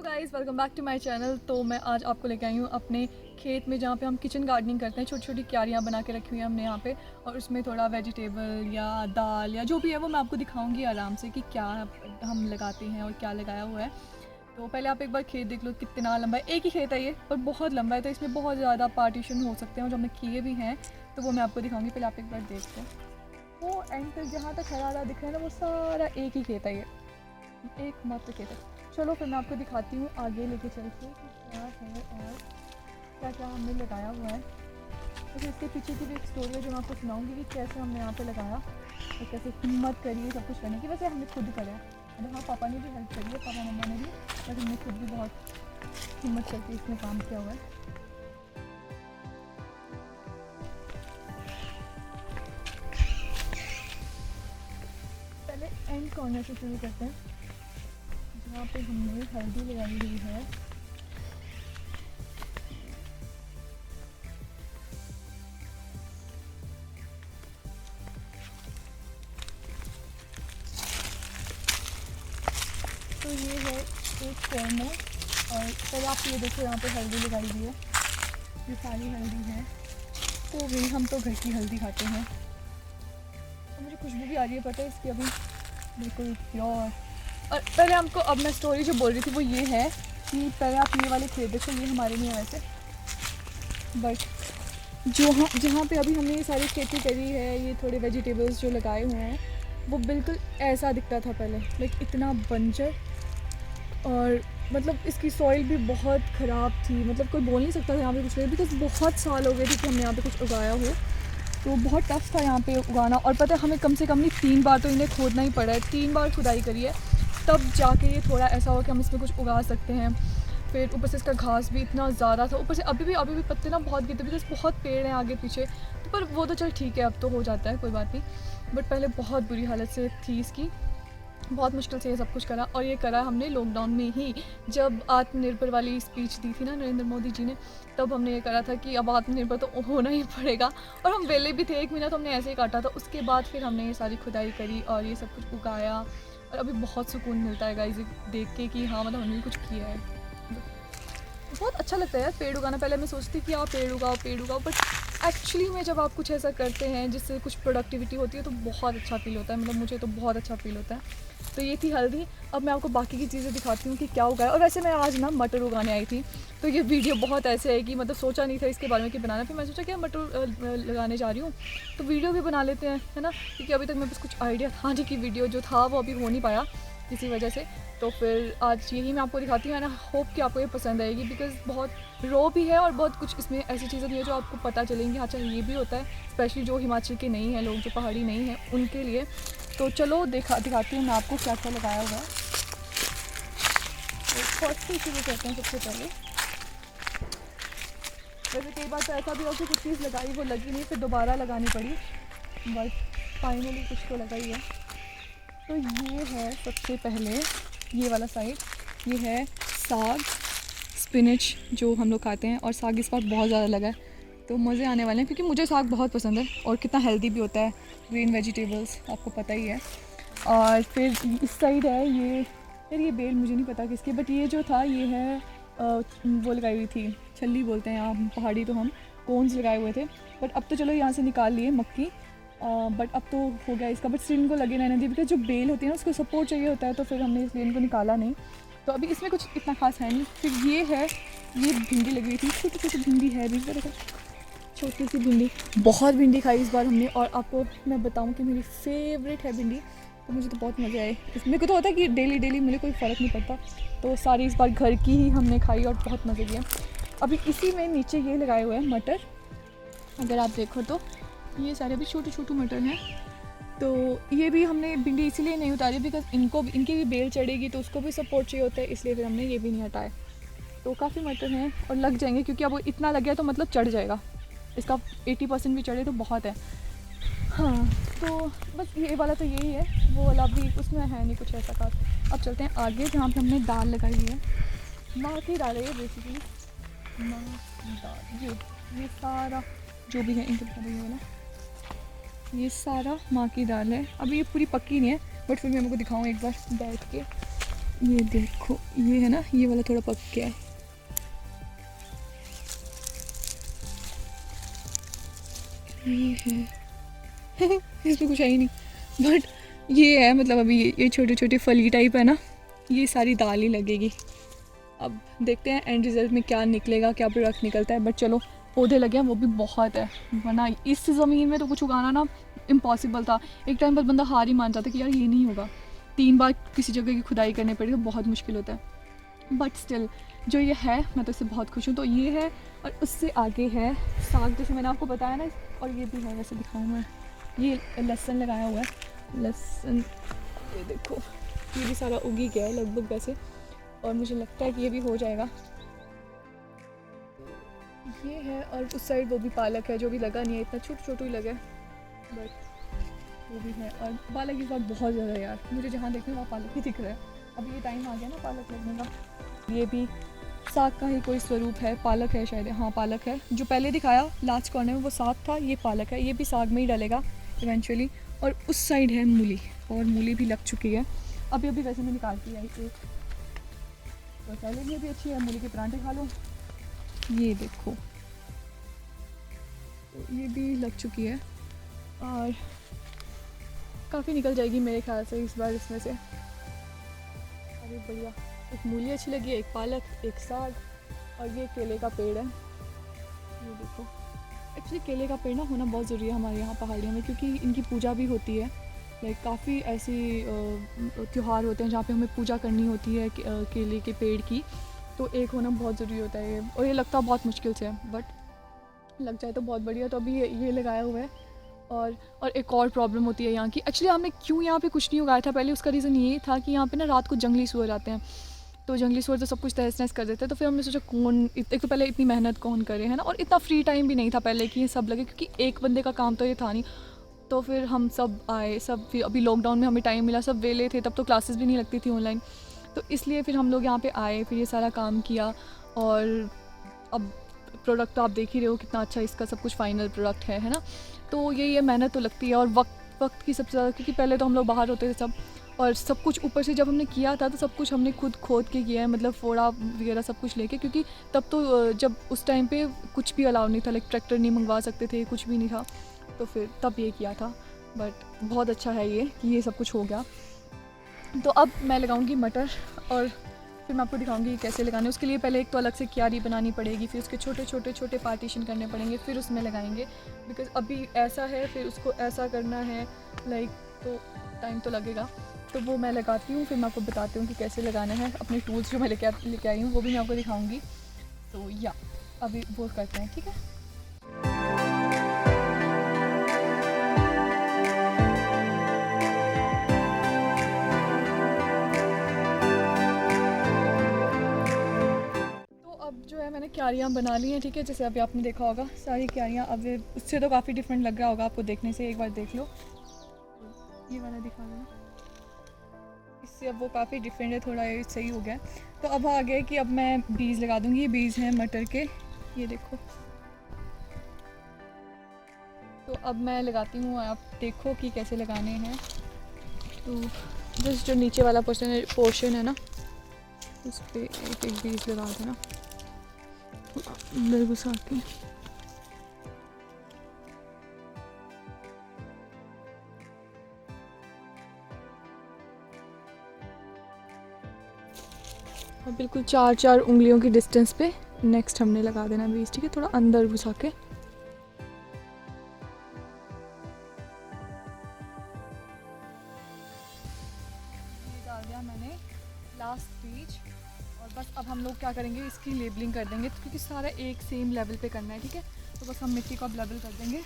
Guys welcome back to my channel. तो मैं आज आपको लेके आई हूँ अपने खेत में जहाँ पे हम किचन गार्डनिंग करते हैं। छोटी छोटी क्यारियाँ बना के रखी हुई हैं हमने यहाँ पे, और उसमें थोड़ा वेजिटेबल या दाल या जो भी है वो मैं आपको दिखाऊंगी आराम से कि क्या हम लगाते हैं और क्या लगाया हुआ है। तो पहले आप एक बार खेत देख लो कितना लंबा है। एक ही खेत है ये, पर बहुत लंबा है, तो इसमें बहुत ज़्यादा पार्टीशन हो सकते हैं और जो हमने किए भी हैं तो वो मैं आपको दिखाऊँगी। पहले आप एक बार देख लो, वो एंड तक जहाँ तक हरा हरा दिख रहा है ना, वो सारा एक ही खेत है, ये एक मात्र खेत है। चलो फिर मैं आपको दिखाती हूँ आगे लेके चल के कि क्या है और क्या क्या हमने लगाया हुआ है। तो फिर इसके पीछे की भी एक स्टोरी है जो मैं आपको सुनाऊंगी कि कैसे हमने यहाँ पे लगाया और कैसे हिम्मत करी सब कुछ करने की। वैसे हमने खुद करा है, मतलब हाँ पापा ने भी हेल्प करी है, पापा मम्मा ने भी, बट हमने खुद भी बहुत हिम्मत करके इसमें काम किया हुआ है। पहले एंड कॉर्नर से शुरू करते हैं जहाँ पे हमने हल्दी लगाई हुई है। तो ये है एक कॉर्नर, और पहले आप ये देखो यहाँ पे हल्दी लगाई हुई है, ये सारी हल्दी है। तो भी हम तो घर की हल्दी खाते हैं, तो मुझे खुशबू भी आ रही है, पता है इसकी अभी बिल्कुल प्योर। और पहले हमको, अब मैं स्टोरी जो बोल रही थी वो ये है कि पहले आप ये वाले खेत देखो, ये हमारे नहीं है वैसे, बट जो हम जहाँ पे अभी हमने ये सारी खेती करी है, ये थोड़े वेजिटेबल्स जो लगाए हुए हैं, वो बिल्कुल ऐसा दिखता था पहले, लाइक इतना बंजर, और मतलब इसकी सॉइल भी बहुत ख़राब थी, मतलब कोई बोल नहीं सकता था यहाँ पे कुछ नहीं, बिकॉज बहुत साल हो गए थे कि हमने यहाँ पे कुछ उगाया हो, तो बहुत टफ था यहाँ पे उगाना। और पता है हमें कम से कम नहीं 3 बार तो इन्हें खोदना ही पड़ा है, 3 बार खुदाई करी है, तब जाके ये थोड़ा ऐसा हो कि हम इसमें कुछ उगा सकते हैं। फिर ऊपर से इसका घास भी इतना ज़्यादा था, ऊपर से अभी भी पत्ते ना बहुत गिरते, बिकॉज बहुत पेड़ हैं आगे पीछे, तो पर वो तो चल ठीक है, अब तो हो जाता है, कोई बात नहीं, बट पहले बहुत बुरी हालत से थी इसकी, बहुत मुश्किल से ये सब कुछ करा। और ये करा हमने लॉकडाउन में ही, जब आत्मनिर्भर वाली स्पीच दी थी ना नरेंद्र मोदी जी ने, तब हमने ये करा था कि अब आत्मनिर्भर तो होना ही पड़ेगा। और हम वेले भी थे, 1 महीना तो हमने ऐसे ही काटा था। उसके बाद फिर हमने ये सारी खुदाई करी और ये सब कुछ उगाया, और अभी बहुत सुकून मिलता है गाइस देख के कि हाँ मतलब हमने कुछ किया है। बहुत अच्छा लगता है यार पेड़ उगाना। पहले मैं सोचती कि आप पेड़ उगाओ, बट एक्चुअली में जब आप कुछ ऐसा करते हैं जिससे कुछ प्रोडक्टिविटी होती है तो बहुत अच्छा फील होता है, मतलब मुझे तो बहुत अच्छा फील होता है। तो ये थी हल्दी। अब मैं आपको बाकी की चीज़ें दिखाती हूँ कि क्या उगाया। और वैसे मैं आज ना मटर उगाने आई थी, तो ये वीडियो बहुत ऐसे है कि मतलब सोचा नहीं था इसके बारे में कि बनाना, फिर मैं सोचा कि मटर लगाने जा रही हूँ तो वीडियो भी बना लेते हैं, है ना, क्योंकि अभी तक मेरे पास कुछ आइडिया था नहीं कि वीडियो जो था वो अभी हो नहीं पाया किसी वजह से। तो फिर आज यही मैं आपको दिखाती हूँ, है ना। होप कि आपको ये पसंद आएगी, बिकॉज़ बहुत रॉ भी है और बहुत कुछ इसमें ऐसी चीज़ें भी है जो आपको पता चलेंगी। अच्छा ये भी होता है, स्पेशली जो हिमाचल के नहीं हैं लोग, जो पहाड़ी नहीं हैं उनके लिए। तो चलो दिखाती हूँ मैं आपको क्या क्या लगाया हुआ है। तो फर्स्ट से शुरू करते हैं सबसे पहले। वैसे कई बार तो ऐसा भी हो कि कुछ चीज़ लगाई वो लगी नहीं, फिर दोबारा लगानी पड़ी, बट फाइनली कुछ तो लगाई है। तो ये है सबसे पहले, ये वाला साइड, ये है साग, स्पिनच जो हम लोग खाते हैं, और साग इस बार बहुत ज़्यादा लगा है, तो मज़े आने वाले हैं, क्योंकि मुझे साग बहुत पसंद है और कितना हेल्दी भी होता है, ग्रीन वेजिटेबल्स आपको पता ही है। और फिर इस साइड है ये, यार ये बेल मुझे नहीं पता किसकी, बट ये जो था ये है वो लगाई हुई थी, छल्ली बोलते हैं यहाँ पहाड़ी, तो हम कोन्स लगाए हुए थे, बट अब तो चलो यहाँ से निकाल लिए मक्की, बट अब तो हो गया इसका, बट स्टिल इनको लगे रहने दिए, बिकॉज जो बेल होती है ना उसको सपोर्ट चाहिए होता है, तो फिर हमने इसलिए इनको निकाला नहीं। तो अभी इसमें कुछ इतना खास है नहीं। फिर ये है, ये भिंडी लगी हुई थी, छोटी छोटी भिंडी है भी, छोटी सी भिंडी, बहुत भिंडी खाई इस बार हमने। और आपको मैं बताऊं कि मेरी फेवरेट है भिंडी, तो मुझे तो बहुत मज़े आए इसमें। को तो होता है कि डेली मुझे कोई फ़र्क नहीं पड़ता, तो सारी इस बार घर की ही हमने खाई और बहुत मज़े किए। अभी इसी में नीचे ये लगाए हुए हैं मटर, अगर आप देखो तो ये सारे अभी छोटे छोटे मटर हैं। तो ये भी हमने भिंडी इसीलिए नहीं उतारी, बिकॉज इनकी भी बेल चढ़ेगी तो उसको भी सपोर्ट चाहिए होता है, इसलिए फिर हमने ये भी नहीं हटाए। तो काफ़ी मटर हैं और लग जाएंगे, क्योंकि अब वो इतना लग गया तो मतलब चढ़ जाएगा, इसका 80% भी चढ़े तो बहुत है। हाँ तो बस ये वाला तो यही है, वो वाला भी उसमें है नहीं कुछ ऐसा खास। अब चलते हैं आगे जहाँ पे हमने दाल लगाई हुई है, माँ की दाल है ये बेसिकली, माँ की दाल, ये सारा जो भी है इनके बता वाला, ये सारा माँ की दाल है। अभी ये पूरी पक्की नहीं है, बट फिर मैं आपको दिखाऊँ एक बार बैठ के। ये देखो, ये है ना, ये वाला थोड़ा पक गया है। ये है इसमें कुछ है ही नहीं, बट ये है मतलब अभी ये छोटे छोटे फली टाइप है ना, ये सारी दाल ही लगेगी। अब देखते हैं एंड रिजल्ट में क्या निकलेगा, क्या प्रोडक्ट निकलता है। बट चलो पौधे लगे हैं वो भी बहुत है, वरना इस ज़मीन में तो कुछ उगाना ना इम्पॉसिबल था। एक टाइम पर बंदा हार ही मान जाता कि यार ये नहीं होगा, 3 बार किसी जगह की खुदाई करनी पड़ी तो बहुत मुश्किल होता है। बट स्टिल जो ये है मैं तो इससे बहुत खुश हूँ। तो ये है, और उससे आगे है साग, जैसे मैंने आपको बताया ना। और ये भी है, वैसे दिखाऊँ मैं, ये लहसुन लगाया हुआ है। लहसुन ये देखो, ये भी सारा उग ही गया है लगभग वैसे, और मुझे लगता है कि ये भी हो जाएगा। ये है, और उस साइड वो भी पालक है जो भी लगा नहीं है, इतना छोटा छोटा ही लगा है, बट वो भी है। और पालक इस बार बहुत ज़्यादा है यार, मुझे जहाँ देखने वहाँ पालक ही दिख रहा है। अभी ये टाइम आ गया ना पालक लगने का। ये भी साग का ही कोई स्वरूप है, पालक है शायद, हाँ पालक है। जो पहले दिखाया लास्ट कॉर्नर में वो साग था, ये पालक है। ये भी साग में ही डलेगा इवेंचुअली। और उस साइड है मूली, और मूली भी लग चुकी है। अभी अभी वैसे मैं निकाल के आई एक, तो सैलेड में भी अच्छी है, मूली के परांठे खा लो। ये देखो, तो ये भी लग चुकी है और काफ़ी निकल जाएगी मेरे ख्याल से इस बार इसमें से। अरे बढ़िया, एक मूली अच्छी लगी, एक पालक, एक साग, और ये केले का पेड़ है। ये देखो, एक्चुअली केले का पेड़ ना होना बहुत ज़रूरी है हमारे यहाँ पहाड़ियों में, क्योंकि इनकी पूजा भी होती है। लाइक काफ़ी ऐसी त्यौहार होते हैं जहाँ पे हमें पूजा करनी होती है केले के पेड़ की, तो एक होना बहुत ज़रूरी होता है ये। और ये लगता बहुत मुश्किल से है, बट लग जाए तो बहुत बढ़िया। तो अभी ये लगाया हुआ है। और एक और प्रॉब्लम होती है यहाँ की, एक्चुअली हमने क्यों यहाँ पे कुछ नहीं उगाया था पहले, उसका रीज़न ये था कि यहाँ पे ना रात को जंगली सूअर आते हैं, तो जंगली सूअर तो सब कुछ तहस नहस कर देते हैं। तो फिर हमने सोचा एक तो पहले इतनी मेहनत कौन करे, है ना, और इतना फ्री टाइम भी नहीं था पहले कि ये सब लगे, क्योंकि एक बंदे का काम तो ये था नहीं। तो फिर हम सब आए, सब फिर अभी लॉकडाउन में हमें टाइम मिला, सब वेले थे, तब तो क्लासेस भी नहीं लगती थी ऑनलाइन, तो इसलिए फिर हम लोग यहाँ पे आए, फिर ये सारा काम किया। और अब प्रोडक्ट तो आप देख ही रहे हो कितना अच्छा इसका सब कुछ फाइनल प्रोडक्ट है ना। तो ये मेहनत तो लगती है, और वक्त की सबसे ज़्यादा, क्योंकि पहले तो हम लोग बाहर होते थे सब, और सब कुछ ऊपर से जब हमने किया था तो सब कुछ हमने खुद खोद के किया है, मतलब फोड़ा वगैरह सब कुछ लेके, क्योंकि तब तो जब उस टाइम पे कुछ भी अलाउ नहीं था, लाइक ट्रैक्टर नहीं मंगवा सकते थे, कुछ भी नहीं था, तो फिर तब ये किया था। बट बहुत अच्छा है ये कि ये सब कुछ हो गया। तो अब मैं लगाऊंगी मटर, और फिर मैं आपको दिखाऊंगी कैसे लगाने। उसके लिए पहले एक तो अलग से क्यारी बनानी पड़ेगी, फिर उसके छोटे छोटे छोटे पार्टीशन करने पड़ेंगे, फिर उसमें लगाएंगे, बिकॉज़ अभी ऐसा है, फिर उसको ऐसा करना है, लाइक तो टाइम तो लगेगा। तो वो मैं लगाती हूँ, फिर मैं आपको बताती हूँ कि कैसे लगाना है। अपने टूल्स जो मैं लेके आई हूँ वो भी मैं आपको दिखाऊँगी। तो या अभी वो करते हैं, ठीक है। अब जो है मैंने क्यारियाँ बना ली हैं, ठीक है, जैसे अभी आपने देखा होगा सारी क्यारियाँ। अब उससे तो काफ़ी डिफरेंट लग रहा होगा आपको देखने से, एक बार देख लो। ये वाला दिखा देना, इससे अब वो काफ़ी डिफरेंट है, थोड़ा ये सही हो गया। तो अब आ गया कि अब मैं बीज लगा दूँगी। ये बीज हैं मटर के, ये देखो। तो अब मैं लगाती हूँ, आप देखो कि कैसे लगाने हैं। तो जस्ट जो नीचे वाला पोर्शन है ना, उस पर एक एक बीज लगा देना अंदर घुसा के। और बिल्कुल 4-4 उंगलियों की डिस्टेंस पे नेक्स्ट हमने लगा देना बीज, ठीक है, थोड़ा अंदर घुसा के। डाल दिया मैंने लास्ट बीज, और बस अब हम लोग क्या करेंगे, इसकी लेबलिंग कर देंगे, क्योंकि सारा एक सेम लेवल पे करना है, ठीक है। तो बस हम मिट्टी को अब लेवल कर देंगे,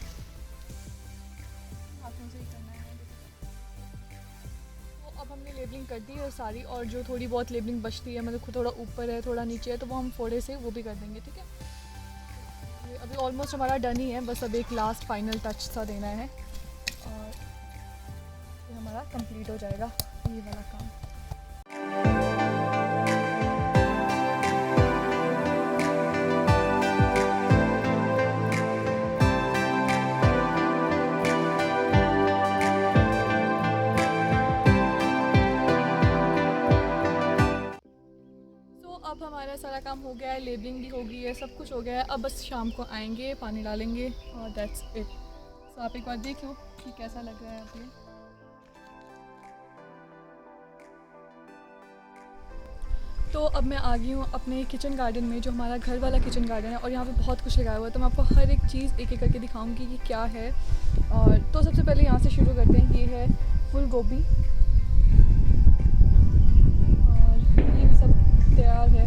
हाथों से ही करना है। तो अब हमने लेबलिंग कर दी है सारी, और जो थोड़ी बहुत लेबलिंग बचती है, मतलब थोड़ा ऊपर है थोड़ा नीचे है, तो वो हम फोड़े से वो भी कर देंगे, ठीक है। ये अभी ऑलमोस्ट हमारा डन ही है, बस अब एक लास्ट फाइनल टच सा देना है, और ये हमारा कंप्लीट हो जाएगा ये वाला काम। अब हमारा सारा काम हो गया है, लेबलिंग भी हो गई है, सब कुछ हो गया है। अब बस शाम को आएंगे, पानी डालेंगे और दैट्स इट। तो आप एक बार देखो कि कैसा लग रहा है अब ये। तो अब मैं आ गई हूँ अपने किचन गार्डन में, जो हमारा घर वाला किचन गार्डन है, और यहाँ पे बहुत कुछ लगाया हुआ है। तो मैं आपको हर एक चीज़ एक एक करके दिखाऊंगी कि क्या है। और तो सबसे पहले यहाँ से शुरू करते हैं। ये है फूल गोभी और ये भी सब तैयार है।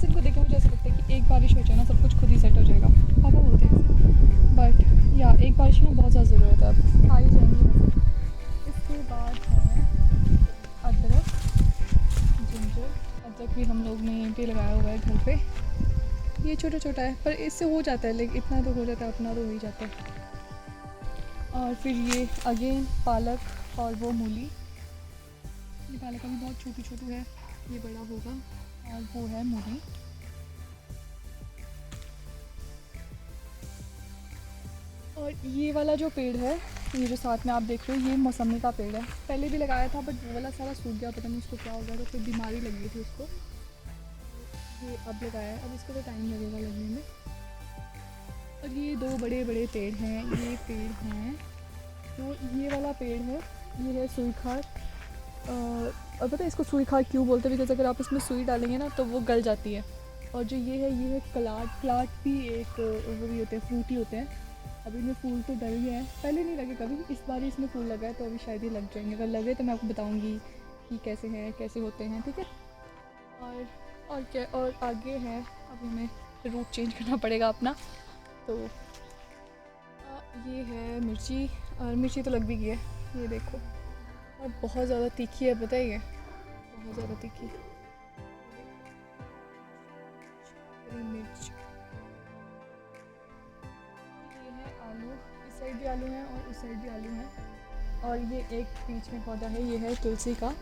इनको देख के मुझे ऐसा लगता है कि एक बारिश हो जाए ना, सब कुछ खुद ही सेट हो जाएगा, पापा बोलते हैं। बट या एक बारिश की ना बहुत ज़्यादा ज़रूरत है, अब आ ही जाएंगी वैसे। इसके बाद है अदरक, जिंजर। अदरक भी हम लोग ने यहीं पे लगाया हुआ है घर पे। ये छोटा छोटा है पर इससे हो जाता है, लेकिन इतना तो हो जाता है, अपना तो हो ही जाता है। और फिर ये अगेन पालक और वो मूली। ये पालक अभी बहुत छोटी छोटी है, ये बड़ा होगा। और वो है मूली। और ये वाला जो पेड़ है, ये जो साथ में आप देख रहे हो, ये मौसमी का पेड़ है। पहले भी लगाया था बट वो वाला सारा सूख गया, पता नहीं उसको क्या हो गया, तो कोई बीमारी लग गई थी उसको। ये अब लगाया है, अब इसको तो टाइम लगेगा लगने में। और ये दो बड़े बड़े पेड़ हैं, ये पेड़ हैं। तो ये वाला पेड़ है, ये है सुई खार। और पता है इसको सुई खार क्यों बोलते हैं, बिकॉज अगर आप इसमें सुई डालेंगे ना तो वो गल जाती है। और जो ये है कलाट। कलाट भी एक वो भी होते हैं, फ्रूट ही होते हैं। अभी इनमें फूल तो डल गए हैं, पहले नहीं लगे कभी, इस बार इसमें फूल लगा है तो अभी शायद ही लग जाएंगे। अगर लगे तो मैं आपको बताऊंगी कि कैसे हैं, कैसे होते हैं, ठीक है। और क्या, और आगे है, अभी हमें रूट चेंज करना पड़ेगा अपना। तो ये है मिर्ची, और मिर्ची तो लग भी गई है, ये देखो। और बहुत ज़्यादा तीखी है, पता ही है, बहुत ज़्यादा तीखी मिर्च। ये है आलू, इस साइड भी आलू हैं और उस साइड भी आलू हैं। और ये एक बीच में पौधा है, ये है तुलसी का।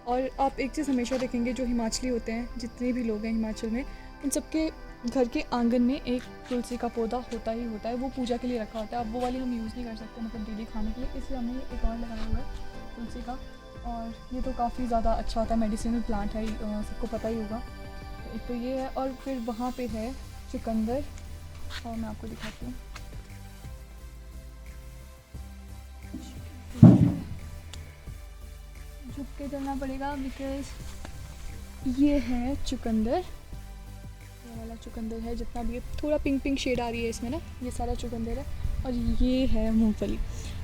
और आप एक चीज़ हमेशा देखेंगे, जो हिमाचली होते हैं, जितने भी लोग हैं हिमाचल में, उन सबके घर के आंगन में एक तुलसी का पौधा होता ही होता है। वो पूजा के लिए रखा होता है। अब वो वाली हम यूज़ नहीं कर सकते, मतलब डेली खाने के लिए, इसलिए हमने एक और लगाया हुआ है तुलसी का। और ये तो काफ़ी ज़्यादा अच्छा होता है, मेडिसिनल प्लांट है, सबको पता ही होगा। एक तो ये है, और फिर वहाँ पे है चुकंदर, और मैं आपको दिखाती हूँ। झुक के चलना पड़ेगा बिकॉज ये है चुकंदर, ये वाला चुकंदर है, जितना भी थोड़ा पिंक पिंक शेड आ रही है इसमें ना, ये सारा चुकंदर है। और ये है मूंगफली।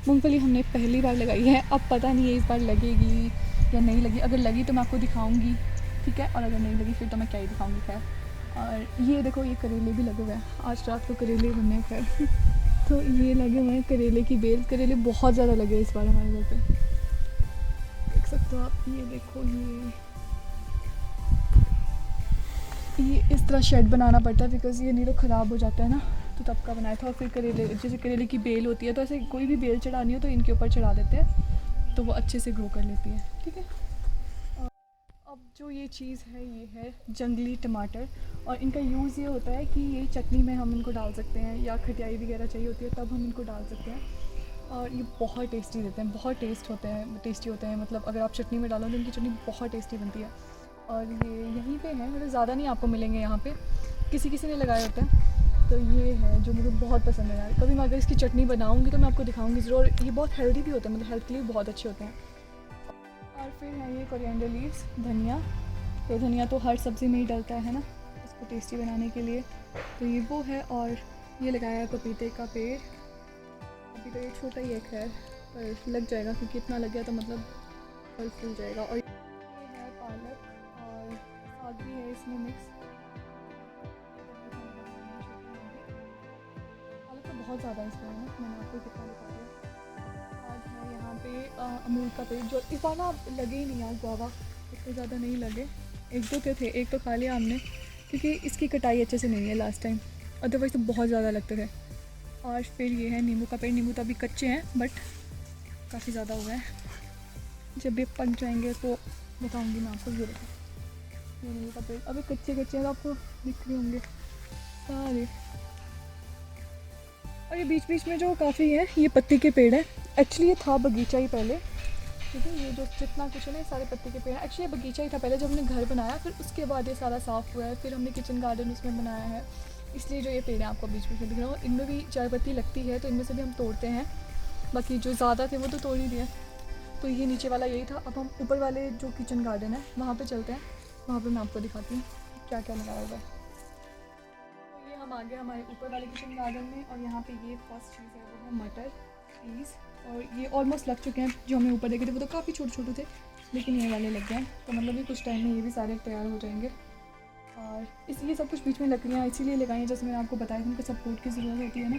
मूंगफली हमने पहली बार लगाई है, अब पता नहीं है इस बार लगेगी या नहीं लगी। अगर लगी तो मैं आपको दिखाऊंगी, ठीक है, और अगर नहीं लगी फिर तो मैं क्या ही दिखाऊंगी। खैर, और ये देखो, ये करेले भी लगे हुए हैं, आज रात को करेले बनने। खैर तो ये लगे हुए हैं करेले की बेल। करेले बहुत ज़्यादा लगे इस बार हमारे घर पे, देख सकते हो आप। ये देखो, ये इस तरह शेड बनाना पड़ता है बिकॉज़ ये नहीं तो ख़राब हो जाता है ना, तो तब का बनाया था। और फिर करेले, जैसे करेले की बेल होती है, तो ऐसे कोई भी बेल चढ़ानी हो तो इनके ऊपर चढ़ा देते हैं, तो वो अच्छे से ग्रो कर लेती है, ठीक है। अब जो ये चीज़ है, ये है जंगली टमाटर। और इनका यूज़ ये होता है कि ये चटनी में हम इनको डाल सकते हैं, या खटियाई वगैरह चाहिए होती है तब हम इनको डाल सकते हैं। और ये बहुत टेस्टी देते हैं, बहुत टेस्टी होते हैं। मतलब अगर आप चटनी में डालो तो इनकी चटनी बहुत टेस्टी बनती है। और ये यहीं पे है, मतलब ज़्यादा नहीं आपको मिलेंगे यहाँ पे, किसी किसी ने लगाए होते हैं। तो ये है जो मुझे बहुत पसंद है यार। कभी मैं अगर इसकी चटनी बनाऊँगी तो मैं आपको दिखाऊँगी ज़रूर। ये बहुत हेल्दी भी होते हैं, मतलब हेल्थ के लिए बहुत अच्छे होते हैं। और फिर है ये कोरिएंडर लीव्स, धनिया। तो धनिया तो हर सब्ज़ी में ही डलता है ना, इसको टेस्टी बनाने के लिए। तो ये वो है। और ये लगाया है पपीते का पेड़। अभी तो ये छोटा ही है, खैर पर लग जाएगा, क्योंकि इतना लग गया तो मतलब फल फूल जाएगा। और ये है पालक, और साग भी है इसमें मिक्स। पालक तो बहुत ज़्यादा है इसमें ना, मैंने आपको कितना बता दिया। आज है यहाँ पे अमरूद का पेड़, जो इस बार ना लगे ही नहीं यार, गुआवा इतने ज़्यादा नहीं लगे। एक दो के थे, एक तो खा लिया हमने, क्योंकि इसकी कटाई अच्छे से नहीं है लास्ट टाइम, अदरवाइज़ तो बहुत ज़्यादा लगते थे। और फिर ये है नींबू का पेड़। नींबू तो अभी कच्चे हैं बट काफ़ी ज़्यादा हुआ है, जब भी पक जाएंगे तो बताऊंगी मैं आपको। ये देखो, ये नींबू का पेड़ अभी कच्चे हैं, तो आपको दिख रहे होंगे सारे। और ये बीच बीच में जो काफ़ी है, ये पत्ती के पेड़ है। एक्चुअली ये था बगीचा ही पहले, ठीक है। ये जो जितना कुछ है ना, ये सारे पत्ते के पेड़ हैं। एक्चुअली ये बगीचा ही था पहले जब हमने घर बनाया, फिर उसके बाद ये सारा साफ़ हुआ है, फिर हमने किचन गार्डन उसमें बनाया है, इसलिए जो ये पेड़ हैं आपको बीच बीच में दिख रहा हो, इनमें भी चाय पत्ती लगती है, तो इनमें से भी हम तोड़ते हैं। बाकी जो ज़्यादा थे वो तो तोड़ ही दिए। तो ये नीचे वाला यही था। अब हम ऊपर वाले जो किचन गार्डन है वहाँ पे चलते हैं, वहाँ पे मैं आपको दिखाती हूँ क्या क्या लगाया हुआ है। तो ये हम आ गए हमारे ऊपर वाले किचन गार्डन में, और यहाँ पे ये फर्स्ट चीज़ है वो है मटर, पीस, और ये ऑलमोस्ट लग चुके हैं। जो हमें ऊपर देखे थे वो तो काफ़ी छोटे छोटे थे, लेकिन ये वाले लग गए हैं, तो मतलब ये कुछ टाइम में ये भी सारे तैयार हो जाएंगे। और ये सब कुछ बीच में लकड़ियाँ इसीलिए लगाई हैं, जैसे मैंने आपको बताया था, उनको सपोर्ट की ज़रूरत होती है ना,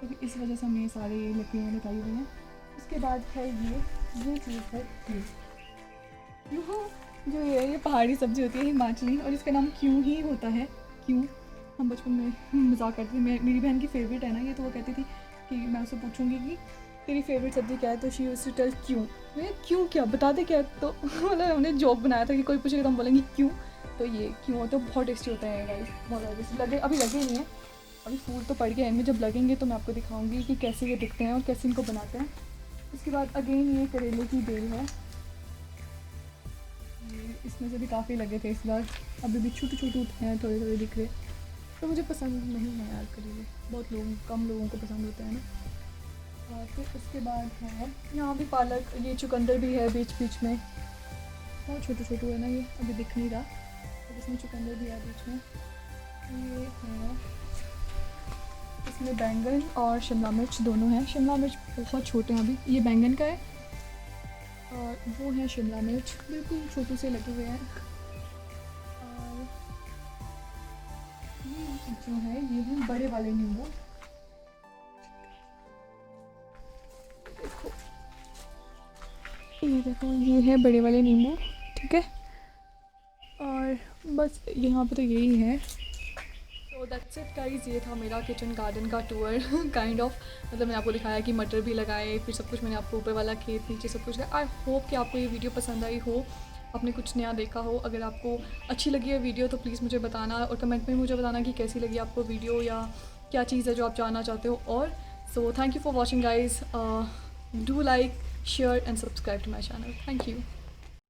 तो इस वजह से हमने ये सारे लकड़ियाँ लगाई हुई हैं। उसके बाद है ये चीज़ है जो ये पहाड़ी सब्ज़ी होती है हिमाचली, और इसका नाम क्यों ही होता है। क्यों, हम बचपन में मजाक करते थे, मेरी बहन की फेवरेट है ना ये, तो वो कहती थी कि मैं उससे पूछूंगी कि तेरी फेवरेट सब्ज़ी क्या है, तो शी यूज्ड टू टेल क्यों। मैं क्यों क्या बता दे क्या, तो मतलब हमने जॉक बनाया था कि कोई पूछेगा तो हम बोलेंगे क्यों। तो ये क्यों होता है, बहुत टेस्टी होता है गाइस, बहुत ज़्यादा टेस्टी लगे। अभी लगे नहीं है, अभी फूल तो पड़ गया, इनमें जब लगेंगे तो मैं आपको दिखाऊंगी कि कैसे ये दिखते हैं और कैसे इनको बनाते हैं। उसके बाद अगेन ये करेले की बेल है, ये इसमें से भी काफ़ी लगे थे इस बार, अभी भी छोटे छोटे उठे हैं, थोड़े थोड़े दिख रहे, तो मुझे पसंद नहीं है यार करेले, बहुत कम लोगों को पसंद होता है ना। और फिर उसके बाद है यहाँ भी पालक, ये चुकंदर भी है बीच बीच में, बहुत छोटे छोटे है ना ये, अभी दिख नहीं रहा, तो इसमें चुकंदर भी है बीच में। ये है, इसमें बैंगन और शिमला मिर्च दोनों हैं। शिमला मिर्च बहुत छोटे हैं अभी, ये बैंगन का है, और वो है शिमला मिर्च, बिल्कुल छोटे से लगे हुए हैं। और ये जो है ये है बड़े वाले नींबू, ये देखो ये है बड़े वाले नींबू, ठीक है। और बस यहाँ पे तो यही है। तो दैट्स इट गाइस, ये था मेरा किचन गार्डन का टूर काइंड ऑफ, मतलब मैंने आपको दिखाया कि मटर भी लगाए, फिर सब कुछ मैंने आपको ऊपर वाला खेत नीचे सब कुछ लगाया। आई होप कि आपको ये वीडियो पसंद आई हो, आपने कुछ नया देखा हो। अगर आपको अच्छी लगी है वीडियो तो प्लीज़ मुझे बताना, और कमेंट में मुझे बताना कि कैसी लगी आपको वीडियो, या क्या चीज़ है जो आप जानना चाहते हो। और so thank you for watching guys, do like, share and subscribe to my channel. Thank you.